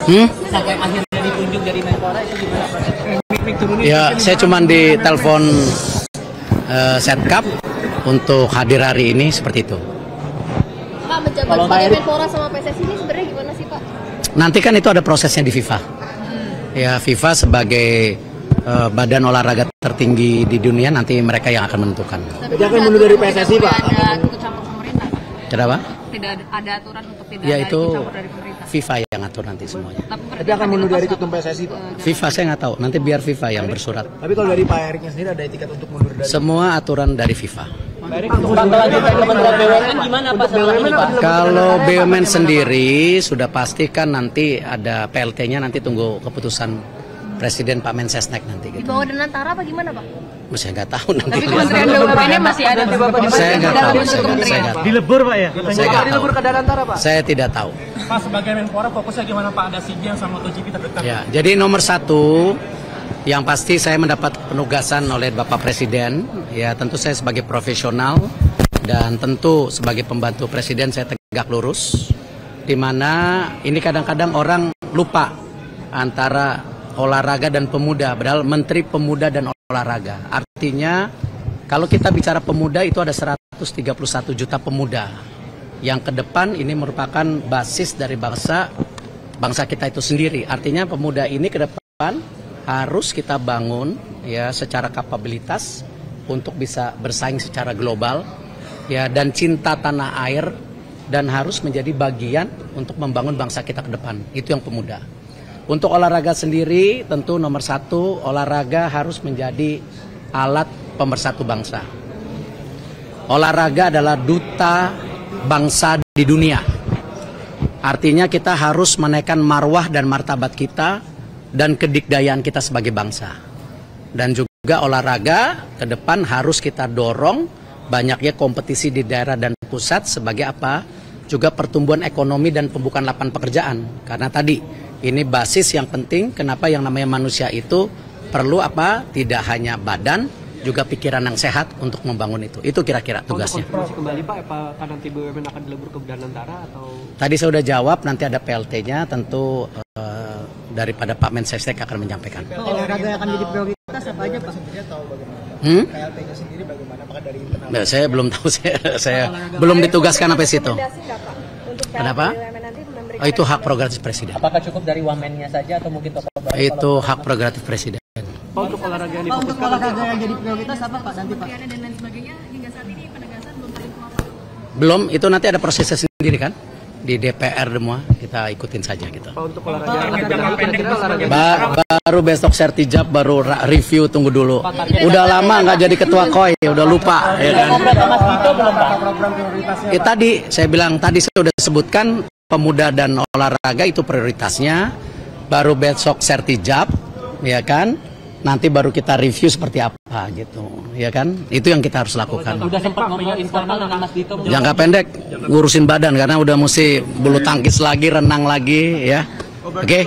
Sampai akhirnya ditunjuk dari Menpora itu gimana Pak? Ya, saya cuma ditelepon Setkap untuk hadir hari ini seperti itu. Pak, menjabat sebagai Menpora sama PSSI ini sebenarnya gimana sih Pak? Nanti kan itu ada prosesnya di FIFA. Ya, FIFA sebagai badan olahraga tertinggi di dunia, nanti mereka yang akan menentukan. Tapi akan mundur dari PSSI Pak? Ada ikut campur pemerintah. Kenapa? Tidak ada aturan untuk tidak Ya ada itu ikut campur dari pemerintah. FIFA yang ngatur nanti semuanya. Tapi akan mundur dari ketum PSSI Pak? FIFA saya nggak tahu, nanti biar FIFA yang bersurat. Tapi kalau dari Pak Eriknya sendiri ada etikat untuk mundur dari? Semua aturan dari FIFA. Untuk lanjutan Kementerian BUMN gimana Pak setelah ini Pak? Kalau BUMN sendiri sudah pasti kan nanti ada PLT-nya, nanti tunggu keputusan Presiden Pak Mensesnek nanti. Di Gitu. bawah Danantara apa gimana Pak? Saya nggak tahu nanti. Tapi Kementerian BUMN masih ada di Bapak di Saya nggak tahu. Dilebur Pak ya? Saya nggak tahu. Dilebur ke Danantara Pak? Saya tidak tahu. Pak, sebagai Menpora fokusnya gimana Pak? Ada SEA Games sama MotoGP terdekat? Ya, jadi nomor satu yang pasti saya mendapat penugasan oleh Bapak Presiden. Ya, tentu saya sebagai profesional dan tentu sebagai pembantu Presiden saya tegak lurus. Di mana ini kadang-kadang orang lupa antara olahraga dan pemuda, padahal Menteri Pemuda dan Olahraga. Artinya kalau kita bicara pemuda itu ada 131 juta pemuda yang ke depan ini merupakan basis dari bangsa kita itu sendiri. Artinya pemuda ini ke depan harus kita bangun ya secara kapabilitas untuk bisa bersaing secara global ya, dan cinta tanah air, dan harus menjadi bagian untuk membangun bangsa kita ke depan. Itu yang pemuda. Untuk olahraga sendiri tentu nomor satu, olahraga harus menjadi alat pemersatu bangsa. Olahraga adalah duta bangsa di dunia. Artinya kita harus menaikkan marwah dan martabat kita dan kedikdayaan kita sebagai bangsa. Dan juga olahraga ke depan harus kita dorong banyaknya kompetisi di daerah dan pusat sebagai apa? Juga pertumbuhan ekonomi dan pembukaan lapangan pekerjaan. Karena tadi ini basis yang penting, kenapa yang namanya manusia itu perlu apa? Tidak hanya badan, juga pikiran yang sehat untuk membangun itu. Itu kira-kira tugasnya. Untuk kembali Pak, apakah nanti BUMN akan dilebur ke Danantara atau? Tadi saya sudah jawab, nanti ada PLT-nya, tentu daripada Pak Mensesnek akan menyampaikan. Olahraga yang akan jadi prioritas apa aja Pak? PLT-nya sendiri bagaimana? Apakah dari internal? Nah, saya belum tahu, saya belum ditugaskan sampai situ. Kenapa? Oh, itu hak prerogatif Presiden. Apakah cukup dari wamennya saja atau mungkin tokoh baru? Itu hak prerogatif Presiden. Untuk olahraga yang difokuskan, untuk olahraga yang jadi prioritas apa Pak nanti Pak? Dan lain sebagainya hingga saat ini penegasan belum terkeluar Pak. Belum, itu nanti ada prosesnya sendiri kan? Di DPR semua, kita ikutin saja gitu. Untuk olahraga kira-kira olahraga Baru besok sertijab, baru review, tunggu dulu. Udah lama nggak jadi ketua KOI, udah lupa. Ya kan? Tadi saya bilang, tadi saya udah sebutkan pemuda dan olahraga itu prioritasnya. Baru besok sertijab, ya kan? Nanti baru kita review seperti apa gitu, ya kan? Itu yang kita harus lakukan. Udah sempat ngobrol informal dengan Mas Dito? Jangka pendek ngurusin badan karena udah mesti bulu tangkis lagi, renang lagi, ya. Oke.